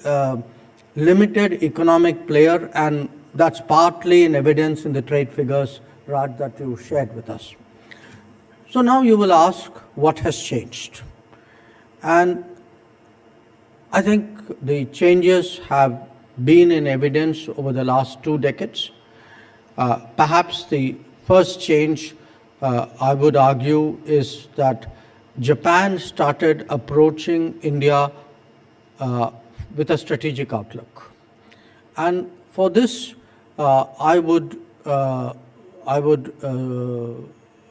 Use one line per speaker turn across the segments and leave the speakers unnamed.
uh, limited economic player, and that's partly in evidence in the trade figures, Raj, that you shared with us. So now you will ask, what has changed? And I think the changes have been in evidence over the last 2 decades. Perhaps the first change, I would argue, is that Japan started approaching India with a strategic outlook. And for this, I would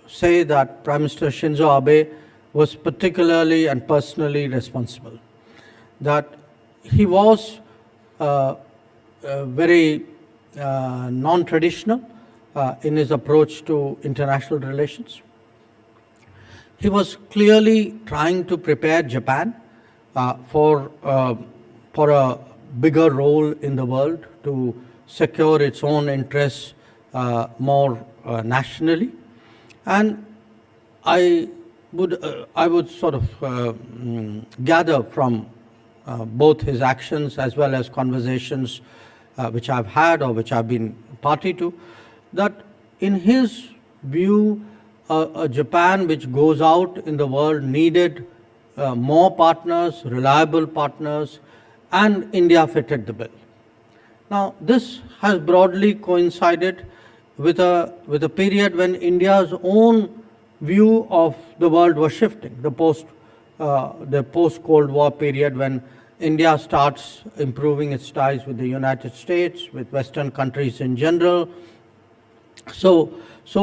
say that Prime Minister Shinzo Abe was particularly and personally responsible. That he was very non-traditional in his approach to international relations. He was clearly trying to prepare Japan for a bigger role in the world, to secure its own interests more nationally. And I would sort of gather from both his actions as well as conversations which I've had or which I've been party to, that in his view, a Japan which goes out in the world needed more partners, reliable partners, and India fitted the bill. Now, this has broadly coincided with a period when India's own view of the world was shifting, the post-Cold War period, when India starts improving its ties with the United States, with Western countries in general. So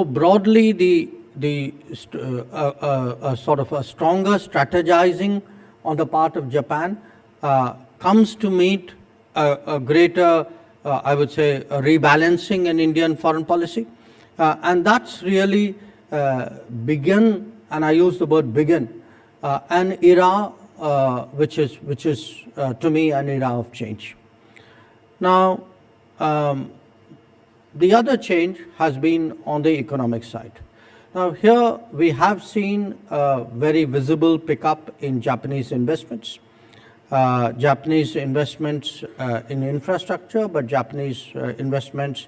broadly, sort of a stronger strategizing on the part of Japan comes to meet a greater, I would say, a rebalancing in Indian foreign policy. And that's really begun, and I use the word begin, an era which is to me an era of change. Now, the other change has been on the economic side. Now, here we have seen a very visible pickup in Japanese investments. Japanese investments in infrastructure, but Japanese investments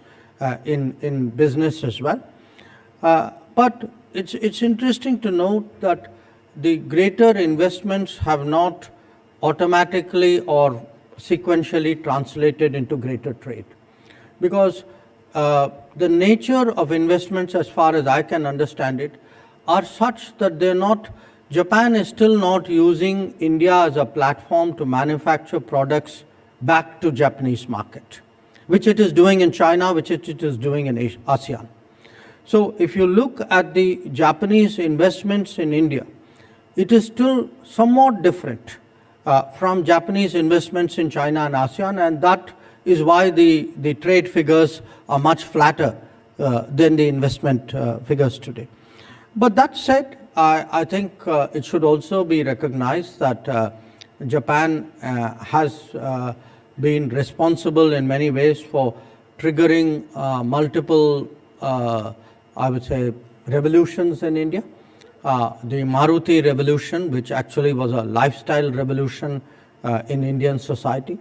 in business as well. But it's interesting to note that the greater investments have not automatically or sequentially translated into greater trade, because the nature of investments, as far as I can understand it, are such that they're not, Japan is still not using India as a platform to manufacture products back to Japanese market, which it is doing in China, which it is doing in ASEAN. So if you look at the Japanese investments in India, it is still somewhat different from Japanese investments in China and ASEAN, and that is why the trade figures are much flatter than the investment figures today. But that said, I think it should also be recognized that Japan has been responsible in many ways for triggering multiple, I would say, revolutions in India. The Maruti revolution, which actually was a lifestyle revolution in Indian society.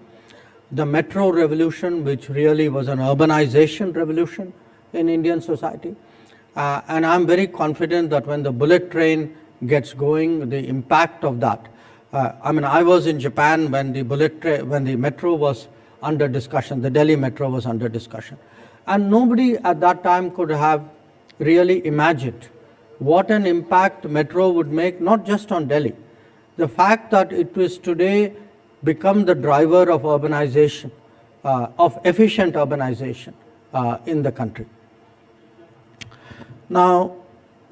The metro revolution, which really was an urbanization revolution in Indian society. And I'm very confident that when the bullet train gets going, the impact of that. I mean, I was in Japan when the metro was under discussion, the Delhi metro was under discussion. And nobody at that time could have really imagined what an impact metro would make, not just on Delhi. The fact that it is today become the driver of urbanization, of efficient urbanization in the country. Now,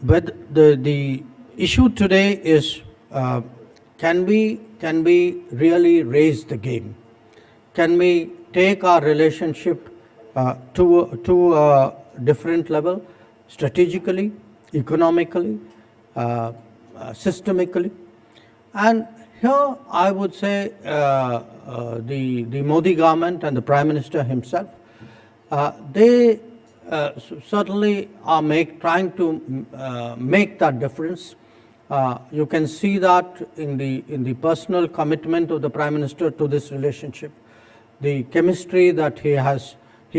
the issue today is, can we really raise the game? Can we take our relationship to a different level, strategically, economically, systemically? And here I would say the Modi government and the Prime Minister himself, they certainly are trying to make that difference You can see that in the personal commitment of the Prime Minister to this relationship, the chemistry that he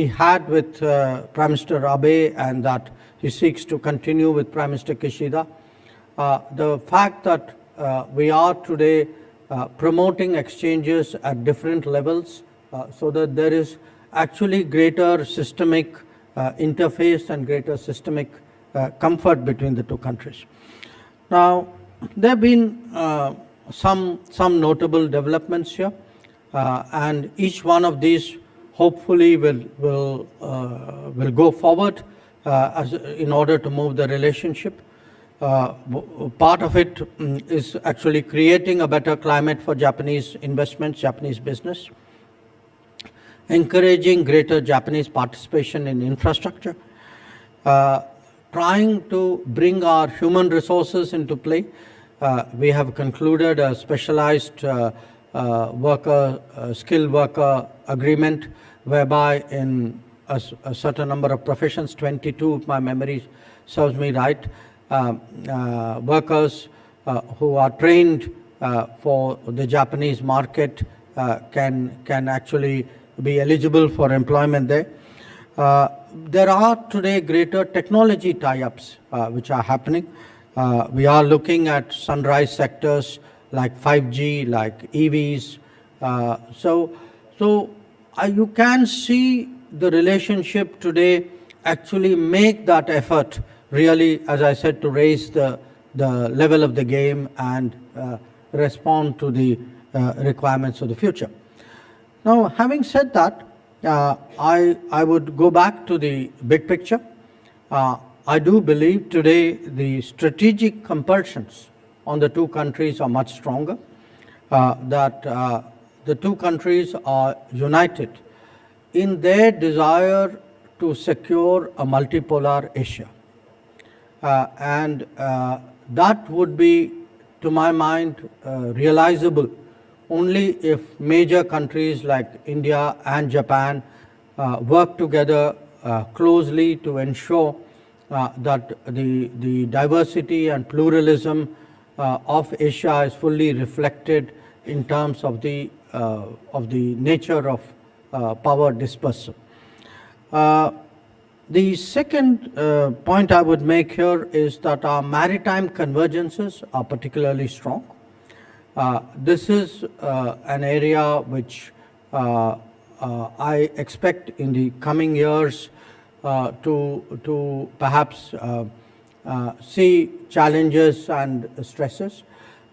had with Prime Minister Abe, and that he seeks to continue with Prime Minister Kishida. The fact that we are today promoting exchanges at different levels, so that there is actually greater systemic interface and greater systemic comfort between the two countries. Now, there have been some notable developments here, and each one of these hopefully will go forward in order to move the relationship. Part of it is actually creating a better climate for Japanese investments, Japanese business, encouraging greater Japanese participation in infrastructure, trying to bring our human resources into play. We have concluded a specialized skilled worker agreement, whereby in a certain number of professions, 22 if my memory serves me right, workers who are trained for the Japanese market can actually be eligible for employment there. There are today greater technology tie-ups which are happening. We are looking at sunrise sectors like 5G, like EVs. So you can see the relationship today actually make that effort really, as I said, to raise the level of the game and respond to the requirements of the future. Now, having said that, I would go back to the big picture. I do believe today the strategic compulsions on the two countries are much stronger, that the two countries are united in their desire to secure a multipolar Asia. And that would be, to my mind, realizable only if major countries like India and Japan work together closely to ensure that the diversity and pluralism of Asia is fully reflected in terms of the nature of power dispersal. The second point I would make here is that our maritime convergences are particularly strong. This is an area which I expect in the coming years to perhaps see challenges and stresses,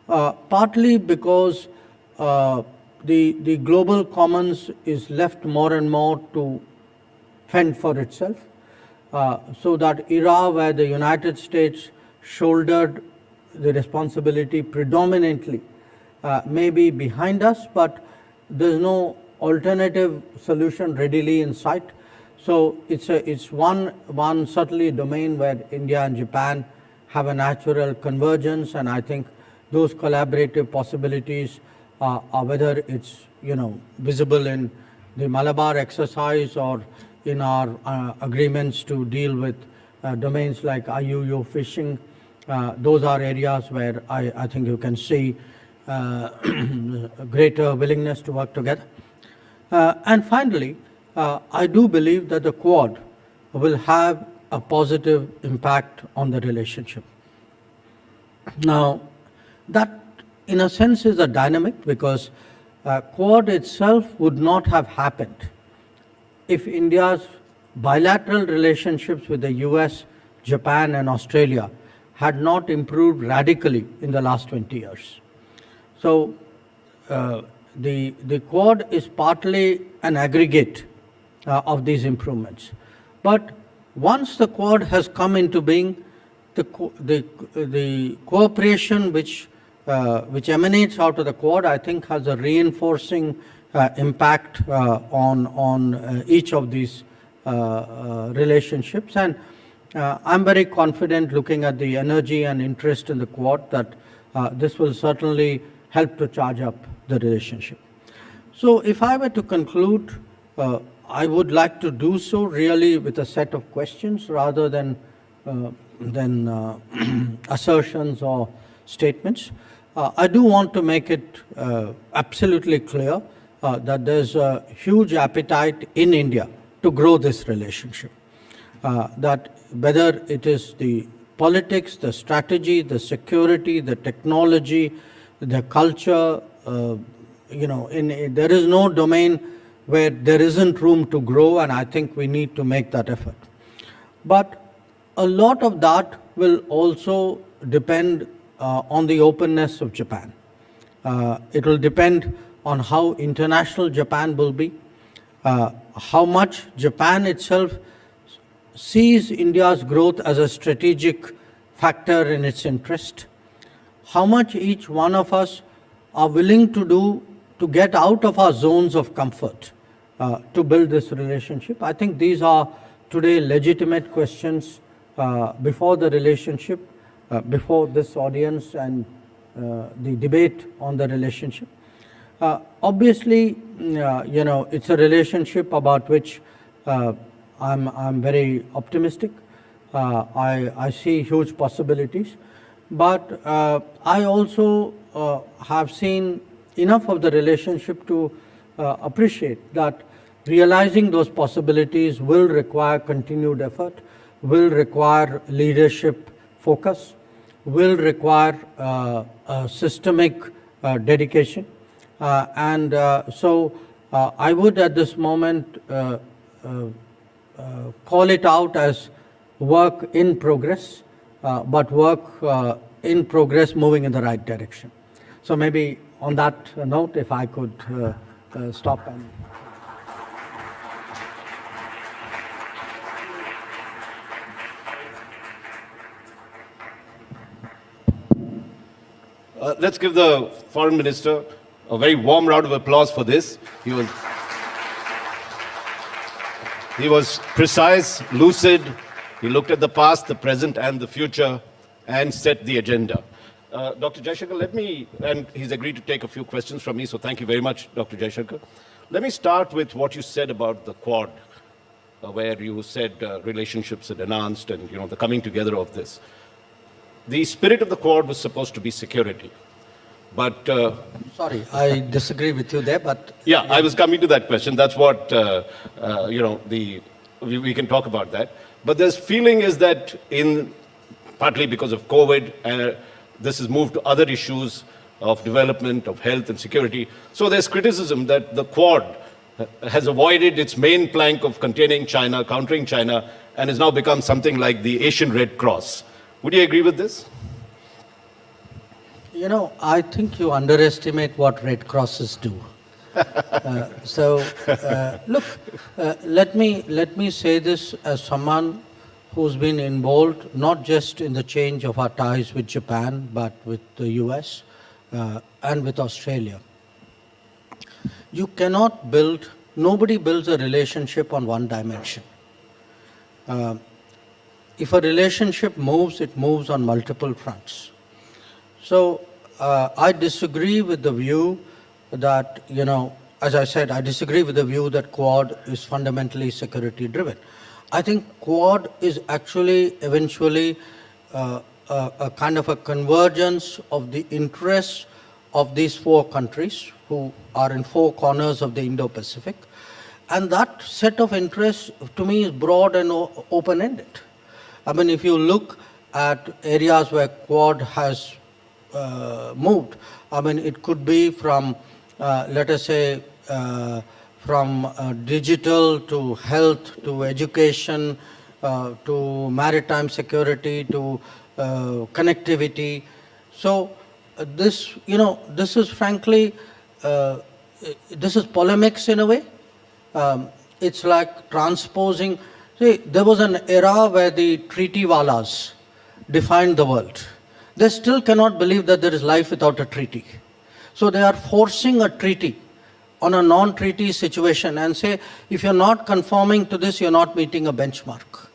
partly because the global commons is left more and more to fend for itself. So that era where the United States shouldered the responsibility predominantly may be behind us, but there's no alternative solution readily in sight. So it's one certainly domain where India and Japan have a natural convergence, and I think those collaborative possibilities are whether it's visible in the Malabar exercise or in our agreements to deal with domains like IUU fishing. Those are areas where I think you can see greater willingness to work together. And finally, I do believe that the Quad will have a positive impact on the relationship. Now, that in a sense is a dynamic, because Quad itself would not have happened if India's bilateral relationships with the US, Japan and Australia had not improved radically in the last 20 years. So the Quad is partly an aggregate of these improvements. But once the Quad has come into being, the cooperation which emanates out of the Quad, I think, has a reinforcing impact on each of these relationships. And I'm very confident, looking at the energy and interest in the Quad, that this will certainly help to charge up the relationship. So if I were to conclude, I would like to do so really with a set of questions rather than assertions or statements. I do want to make it absolutely clear that there's a huge appetite in India to grow this relationship. That whether it is the politics, the strategy, the security, the technology, the culture, there is no domain where there isn't room to grow, and I think we need to make that effort. But a lot of that will also depend on the openness of Japan. It will depend on how international Japan will be, how much Japan itself sees India's growth as a strategic factor in its interest, how much each one of us are willing to do to get out of our zones of comfort to build this relationship. I think these are today legitimate questions before the relationship, before this audience and the debate on the relationship. Obviously, it's a relationship about which I'm very optimistic. I see huge possibilities, but I also have seen enough of the relationship to appreciate that realizing those possibilities will require continued effort, will require leadership focus, will require systemic dedication. So I would at this moment call it out as work in progress, but work in progress moving in the right direction. So maybe on that note, if I could stop and...
Let's give the Foreign Minister a very warm round of applause for this. He was precise, lucid. He looked at the past, the present, and the future, and set the agenda. Dr. Jaishankar, and he's agreed to take a few questions from me, so thank you very much, Dr. Jaishankar. Let me start with what you said about the Quad, where you said relationships had enhanced and, the coming together of this. The spirit of the Quad was supposed to be security, but...
Sorry, I disagree with you there, but...
Yeah, I was coming to that question. That's what, we can talk about that. But this feeling is that partly because of COVID, this has moved to other issues of development, of health and security. So there's criticism that the Quad has avoided its main plank of containing China, countering China, and has now become something like the Asian Red Cross. Would you agree with this?
I think you underestimate what Red Crosses do. Look, let me say this as someone who's been involved not just in the change of our ties with Japan, but with the US and with Australia. You cannot nobody builds a relationship on one dimension. If a relationship moves, it moves on multiple fronts. So I disagree with the view that, as I said, I disagree with the view that Quad is fundamentally security driven. I think Quad is actually eventually a kind of a convergence of the interests of these four countries who are in four corners of the Indo-Pacific. And that set of interests, to me, is broad and open-ended. I mean, if you look at areas where Quad has moved, I mean, it could be from, let us say, from digital to health to education to maritime security to connectivity. So this, this is frankly, this is polemics in a way. It's like transposing. See, there was an era where the treaty walas defined the world. They still cannot believe that there is life without a treaty. So they are forcing a treaty on a non-treaty situation and say, if you're not conforming to this, you're not meeting a benchmark.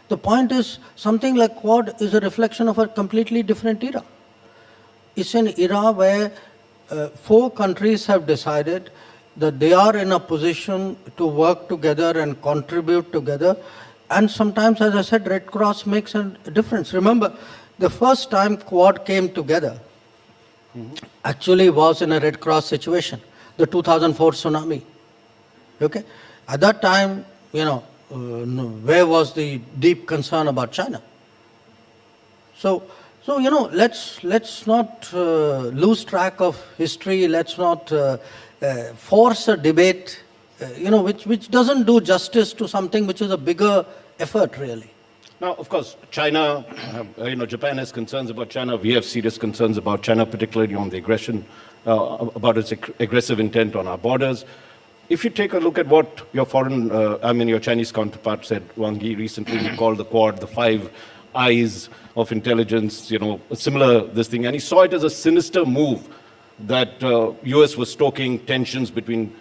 The point is, something like Quad is a reflection of a completely different era. It's an era where four countries have decided that they are in a position to work together and contribute together. And sometimes, as I said, Red Cross makes a difference. Remember, the first time Quad came together actually was in a Red Cross situation, the 2004 tsunami. Okay, at that time, where was the deep concern about China? So let's not lose track of history. Let's not force a debate, which doesn't do justice to something which is a bigger effort, really.
Now, of course, China, Japan has concerns about China. We have serious concerns about China, particularly on the aggression, about its aggressive intent on our borders. If you take a look at what your your Chinese counterpart said, Wang Yi recently, he called the Quad the five eyes of intelligence, similar this thing, and he saw it as a sinister move that US was stoking tensions between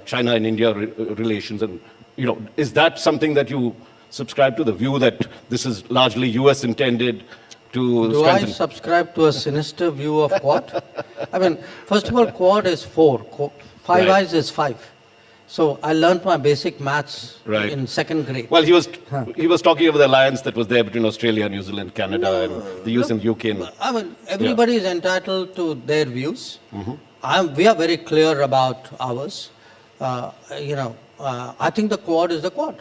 China and India relations. And, is that something that you subscribe to, the view that this is largely US intended to strengthen?
Do I subscribe to a sinister view of Quad? I mean, first of all, Quad is 4. Five
Right.
eyes is 5. So I learned my basic maths
Right.
in 2nd grade.
Well, he was talking about the alliance that was there between Australia, New Zealand, Canada, and the US and UK.
I mean, everybody is entitled to their views. We are very clear about ours. I think the Quad is the Quad.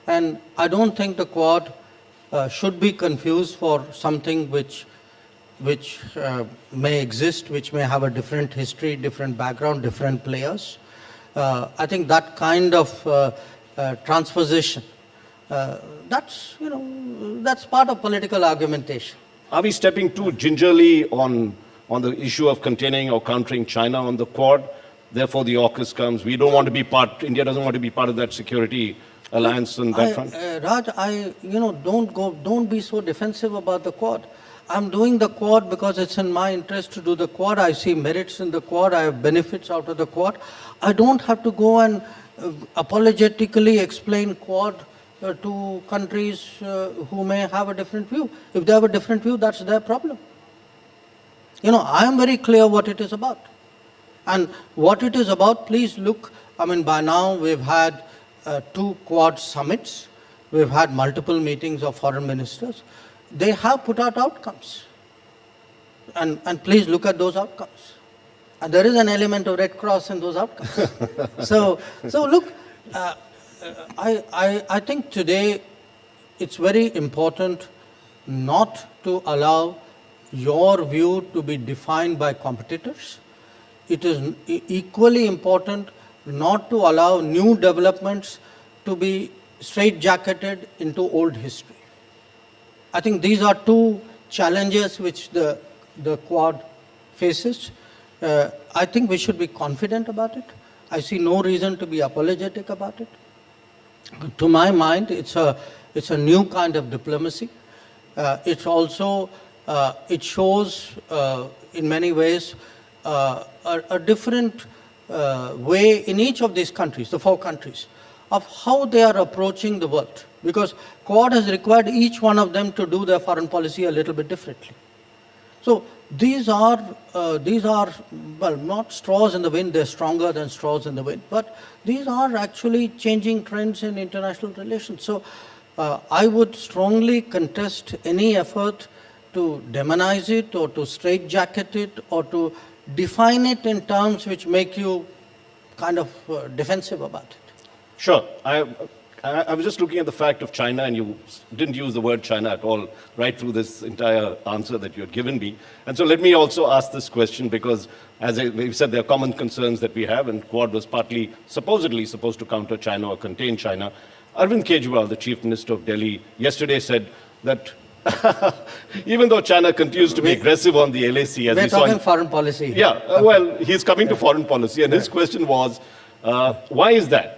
And I don't think the Quad should be confused for something which may exist, which may have a different history, different background, different players. I think that kind of transposition, that's part of political argumentation.
Are we stepping too gingerly on the issue of containing or countering China on the Quad? Therefore, the AUKUS comes. We don't want to be India doesn't want to be part of that security alliance on that front?
Raj, don't be so defensive about the Quad. I'm doing the Quad because it's in my interest to do the Quad. I see merits in the Quad. I have benefits out of the Quad. I don't have to go and apologetically explain Quad to countries who may have a different view. If they have a different view, that's their problem. I am very clear what it is about. And what it is about, please look, by now we've had 2 Quad summits. We've had multiple meetings of foreign ministers. They have put out outcomes. And please look at those outcomes. And there is an element of Red Cross in those outcomes. So look, I think today it's very important not to allow your view to be defined by competitors. It is equally important not to allow new developments to be straitjacketed into old history. I think these are 2 challenges which the Quad faces. I think we should be confident about it. I see no reason to be apologetic about it. To my mind, it's a new kind of diplomacy. It's also, it shows in many ways a different way in each of these countries, the 4 countries, of how they are approaching the world. Because Quad has required each one of them to do their foreign policy a little bit differently. So these are well, not straws in the wind, they're stronger than straws in the wind, but these are actually changing trends in international relations. So I would strongly contest any effort to demonize it or to straitjacket it or to define it in terms which make you kind of defensive about it.
Sure. I was just looking at the fact of China, and you didn't use the word China at all right through this entire answer that you had given me. And so let me also ask this question, because as we've said, there are common concerns that we have, and Quad was partly supposedly supposed to counter China or contain China. Arvind Kejriwal, the Chief Minister of Delhi, yesterday said that even though China continues to be aggressive on the LAC, as
we're talking foreign policy.
Yeah, well, he's coming to foreign policy, and his question was, why is that?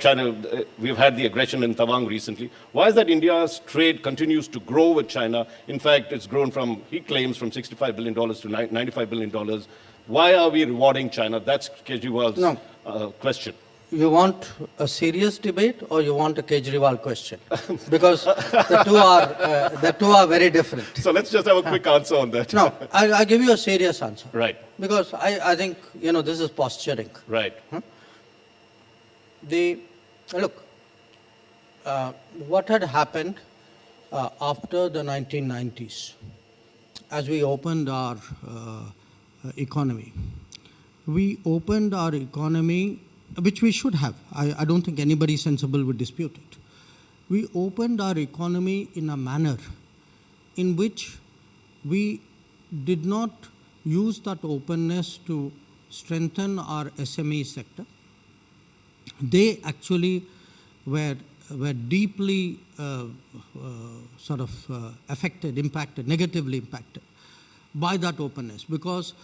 China, we've had the aggression in Tawang recently. Why is that India's trade continues to grow with China? In fact, it's grown from, he claims, from $65 billion to $95 billion. Why are we rewarding China? That's Kejriwal's question.
You want a serious debate or you want a Kejriwal question? Because the two are very different. So
let's just have a quick answer on that.
No, I'll give you a serious answer.
Right.
Because I think, this is posturing.
Right.
Look, what had happened after the 1990s, as we opened our economy, we opened our economy, which we should have. I don't think anybody sensible would dispute it. We opened our economy in a manner in which we did not use that openness to strengthen our SME sector. They actually were deeply affected, impacted, negatively impacted by that openness, because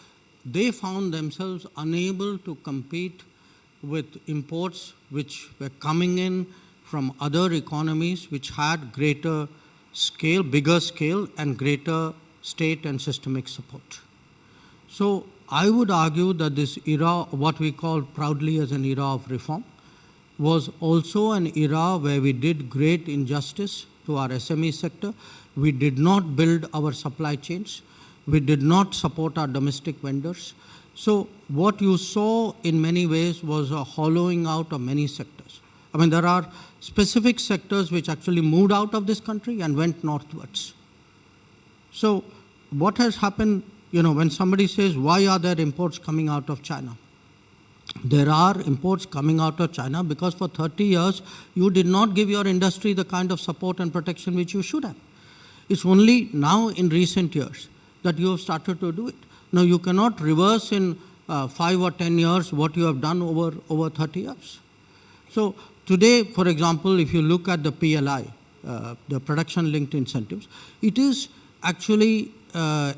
they found themselves unable to compete with imports which were coming in from other economies which had greater scale, bigger scale, and greater state and systemic support. So I would argue that this era, what we call proudly as an era of reform, was also an era where we did great injustice to our SME sector. We did not build our supply chains. We did not support our domestic vendors. So what you saw in many ways was a hollowing out of many sectors. I mean, there are specific sectors which actually moved out of this country and went northwards. So what has happened, when somebody says, why are there imports coming out of China? There are imports coming out of China because for 30 years, you did not give your industry the kind of support and protection which you should have. It's only now in recent years that you have started to do it. Now, you cannot reverse in 5 or 10 years what you have done over 30 years. So today, for example, if you look at the PLI, the production-linked incentives, it is actually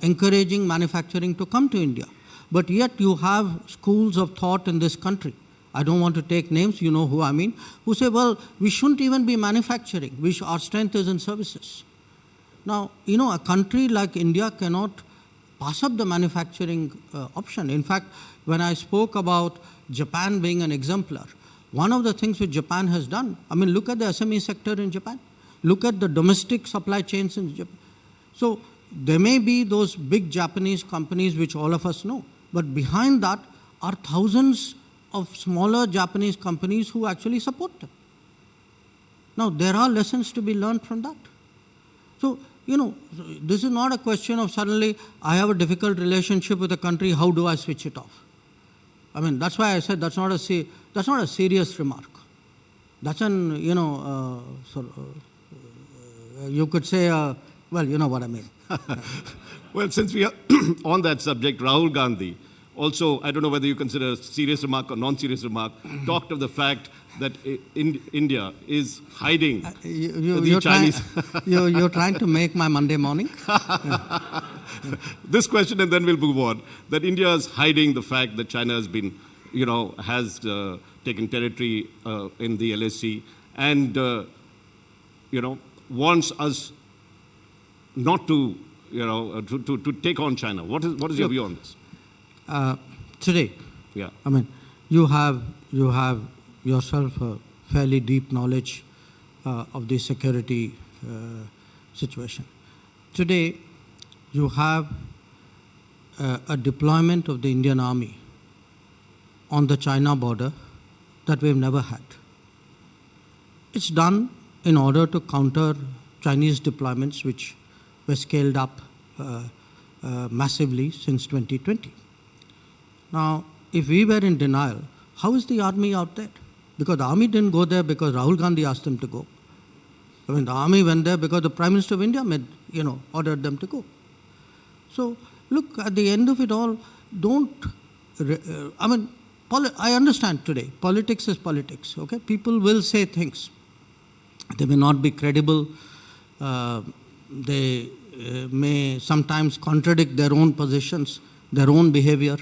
encouraging manufacturing to come to India. But yet you have schools of thought in this country, I don't want to take names, you know who I mean, who say, well, we shouldn't even be manufacturing, our strength is in services. Now, a country like India cannot pass up the manufacturing option. In fact, when I spoke about Japan being an exemplar, one of the things which Japan has done, look at the SME sector in Japan. Look at the domestic supply chains in Japan. So there may be those big Japanese companies which all of us know, but behind that are thousands of smaller Japanese companies who actually support them. Now, there are lessons to be learned from that. So, this is not a question of suddenly I have a difficult relationship with a country, how do I switch it off? That's why I said that's not a serious remark. That's an, you could say, well, you know what I mean.
Well, since we are on that subject, Rahul Gandhi, also, I don't know whether you consider a serious remark or non-serious remark, talked of the fact that India is hiding the Chinese.
You're trying to make my Monday morning?
This question, and then we'll move on, that India is hiding the fact that China has been, has taken territory in the LAC and, wants us not to, to take on China. What is your view on this?
Today,
yeah.
You have yourself a fairly deep knowledge of the security situation. Today, you have a deployment of the Indian Army on the China border that we've never had. It's done in order to counter Chinese deployments which were scaled up massively since 2020. Now, if we were in denial, how is the army out there? Because the army didn't go there because Rahul Gandhi asked them to go. The army went there because the Prime Minister of India ordered them to go. So, look, at the end of it all, I understand today, politics is politics, okay? People will say things. They may not be credible. They may sometimes contradict their own positions, their own behavior.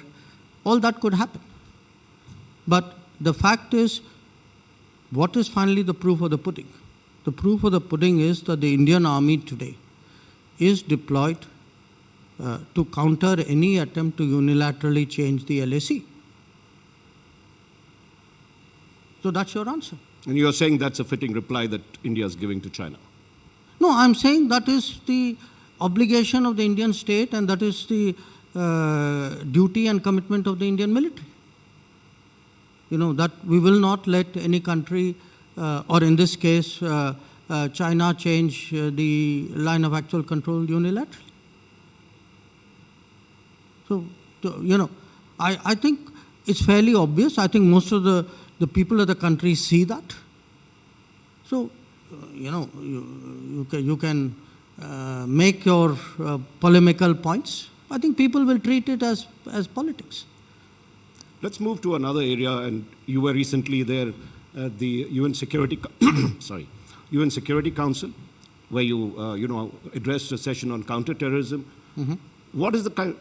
All that could happen. But the fact is, what is finally the proof of the pudding? The proof of the pudding is that the Indian Army today is deployed to counter any attempt to unilaterally change the LAC. So that's your answer.
And you're saying that's a fitting reply that India is giving to China?
No, I'm saying that is the obligation of the Indian state and that is the duty and commitment of the Indian military. That we will not let any country, or in this case, China change the line of actual control unilaterally? So, I think it's fairly obvious. I think most of the people of the country see that. So, you can make your polemical points. I think people will treat it as politics.
Let's move to another area, and you were recently there at the UN Security, UN Security Council, where you addressed a session on counterterrorism. Mm-hmm. What is the kind?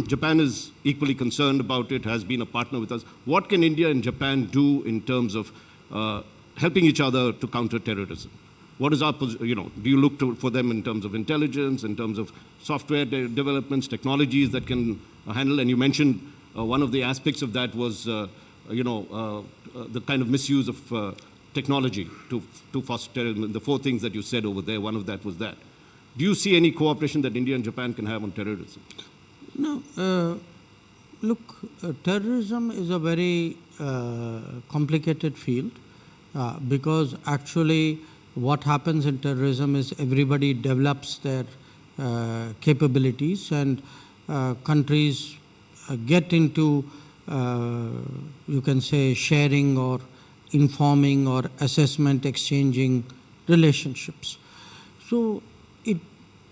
Japan is equally concerned about it, has been a partner with us. What can India and Japan do in terms of helping each other to counter terrorism? What is our position? Do you look for them in terms of intelligence, in terms of software developments, technologies that can handle? And you mentioned one of the aspects of that was, the kind of misuse of technology to foster terrorism. The 4 things that you said over there, one of that was that. Do you see any cooperation that India and Japan can have on terrorism?
No. Look, terrorism is a very complicated field because actually what happens in terrorism is everybody develops their capabilities, and countries get into, you can say, sharing or informing or assessment, exchanging relationships. So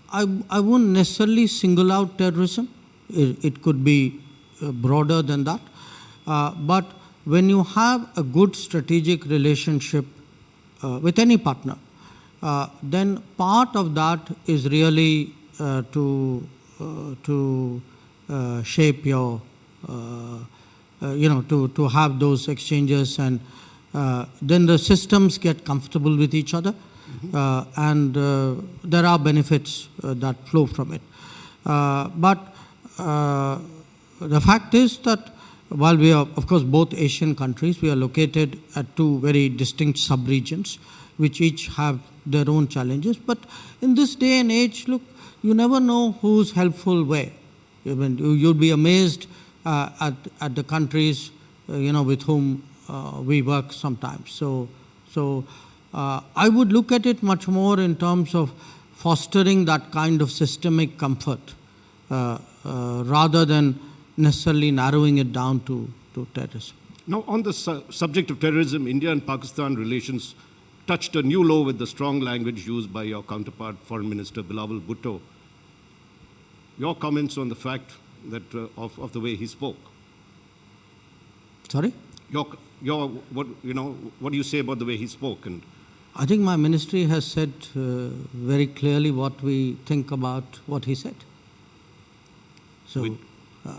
I wouldn't necessarily single out terrorism. It could be broader than that. But when you have a good strategic relationship with any partner, then part of that is really to shape your, to have those exchanges, and then the systems get comfortable with each other, and there are benefits that flow from it. But the fact is that while we are, of course, both Asian countries, we are located at 2 very distinct sub-regions, which each have their own challenges. But in this day and age, look, you never know who's helpful where. You'll be amazed at the countries, with whom we work sometimes. So I would look at it much more in terms of fostering that kind of systemic comfort, rather than necessarily narrowing it down to terrorism.
Now, on the subject of terrorism, India and Pakistan relations touched a new low with the strong language used by your counterpart, Foreign Minister Bilawal Bhutto. Your comments on the fact that of the way he spoke.
Sorry?
What do you say about the way he spoke? And
I think my ministry has said very clearly what we think about what he said. So,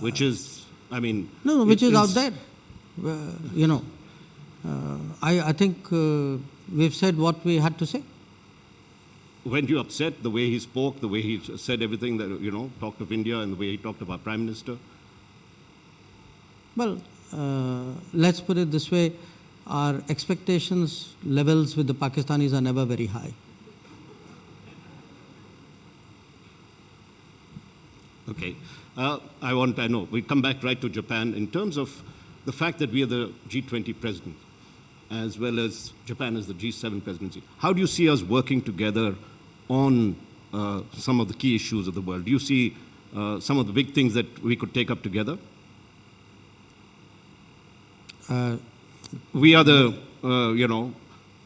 which is, I mean...
No, which is out there. I think we've said what we had to say.
Weren't you upset the way he spoke, the way he said everything that, talked of India and the way he talked of our Prime Minister?
Well, let's put it this way. Our expectations levels with the Pakistanis are never very high.
Okay. I know, we come back right to Japan. In terms of the fact that we are the G20 president, as well as Japan as the G7 presidency, how do you see us working together on some of the key issues of the world? Do you see some of the big things that we could take up together? We are the,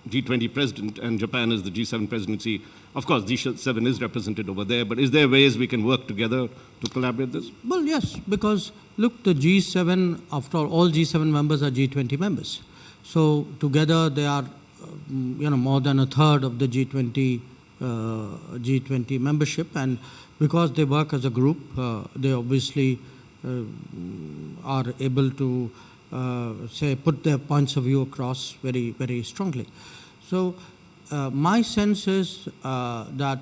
G20 president, and Japan is the G7 presidency. Of course, G7 is represented over there, but is there ways we can work together to collaborate this?
Well, yes, because look, the G7, after all G7 members are G20 members. So together they are, more than a third of the G20 membership, and because they work as a group, they obviously are able to put their points of view across very, very strongly. So my sense is that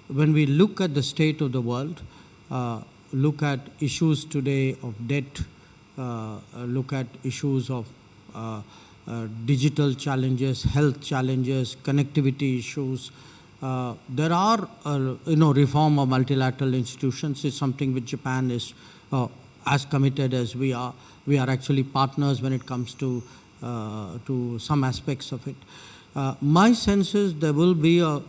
when we look at the state of the world, look at issues today of debt, look at issues of digital challenges, health challenges, connectivity issues, there are, reform of multilateral institutions is something which Japan is as committed as we are. We are actually partners when it comes to some aspects of it. My sense is there will be a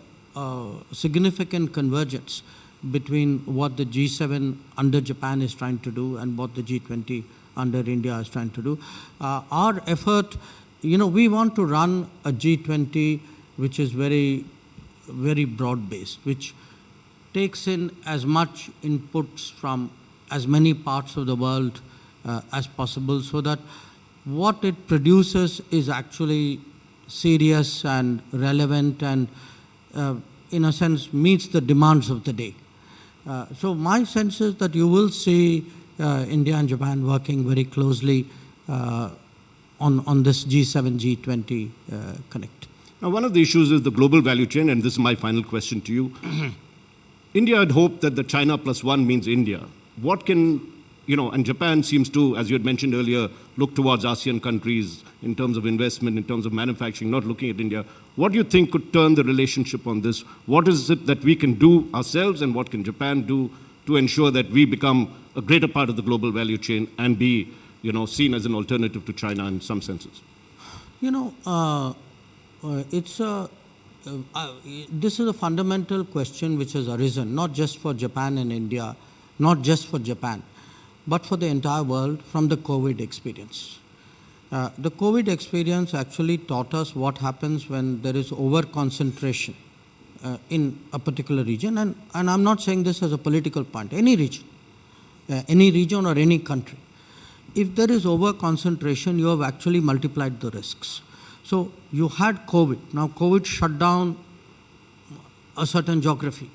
significant convergence between what the G7 under Japan is trying to do and what the G20 under India is trying to do. Our effort, we want to run a G20 which is very, very broad-based, which takes in as much inputs from as many parts of the world as possible, so that what it produces is actually serious and relevant and, in a sense, meets the demands of the day. So my sense is that you will see India and Japan working very closely on this G7, G20 connect.
Now, one of the issues is the global value chain, and this is my final question to you. India had hoped that the China plus one means India. What can, and Japan seems to, as you had mentioned earlier, look towards ASEAN countries in terms of investment, in terms of manufacturing, not looking at India. What do you think could turn the relationship on this? What is it that we can do ourselves, and what can Japan do to ensure that we become a greater part of the global value chain and be, seen as an alternative to China in some senses?
This is a fundamental question which has arisen, not just for Japan and India, not just for Japan, but for the entire world from the COVID experience. The COVID experience actually taught us what happens when there is over-concentration in a particular region. And I'm not saying this as a political point, any region or any country. If there is over-concentration, you have actually multiplied the risks. So you had COVID. Now COVID shut down a certain geography,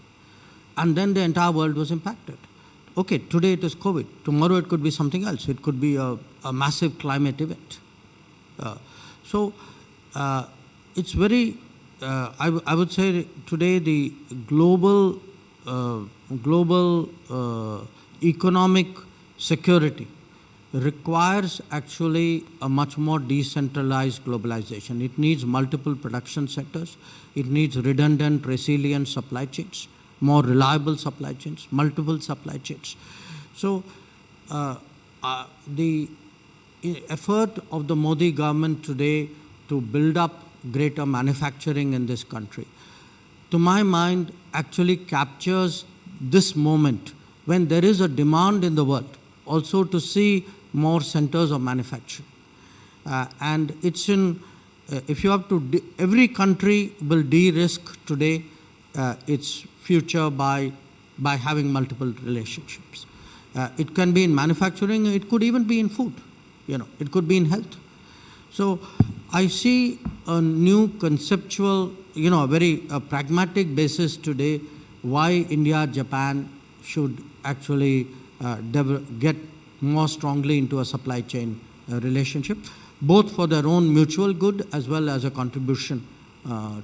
and then the entire world was impacted. Okay, today it is COVID. Tomorrow it could be something else. It could be a massive climate event. It's very, I would say today the global economic security requires actually a much more decentralized globalization. It needs multiple production sectors. It needs redundant, resilient supply chains, more reliable supply chains, multiple supply chains. So the effort of the Modi government today to build up greater manufacturing in this country, to my mind, actually captures this moment when there is a demand in the world also to see more centers of manufacturing. And it's in, if you have to, every country will de-risk today its future by having multiple relationships. It can be in manufacturing, it could even be in food, it could be in health. So I see a new conceptual, a very pragmatic basis today why India, Japan should actually get more strongly into a supply chain relationship, both for their own mutual good as well as a contribution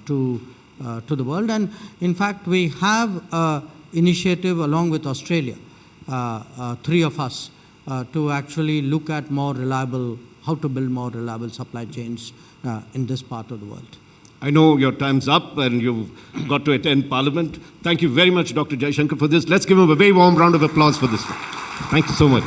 to the world. And in fact, we have an initiative along with Australia, three of us, to actually look at how to build more reliable supply chains in this part of the world.
I know your time's up and you've got to attend Parliament. Thank you very much, Dr. Jaishankar, for this. Let's give him a very warm round of applause for this. Thank you so much.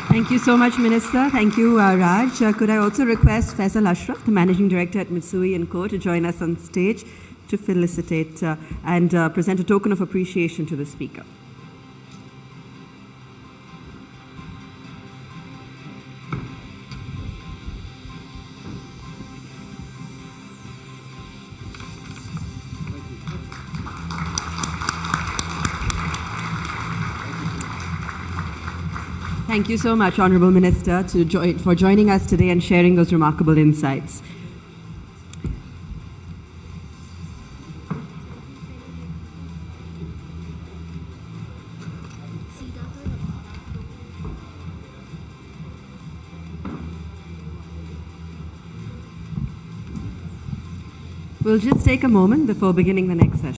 Thank you so much, Minister. Thank you, Raj. Could I also request Faisal Ashraf, the Managing Director at Mitsui & Co., to join us on stage to felicitate and present a token of appreciation to the Speaker. Thank you so much, Honourable Minister, for joining us today and sharing those remarkable insights. We'll just take a moment before beginning the next session.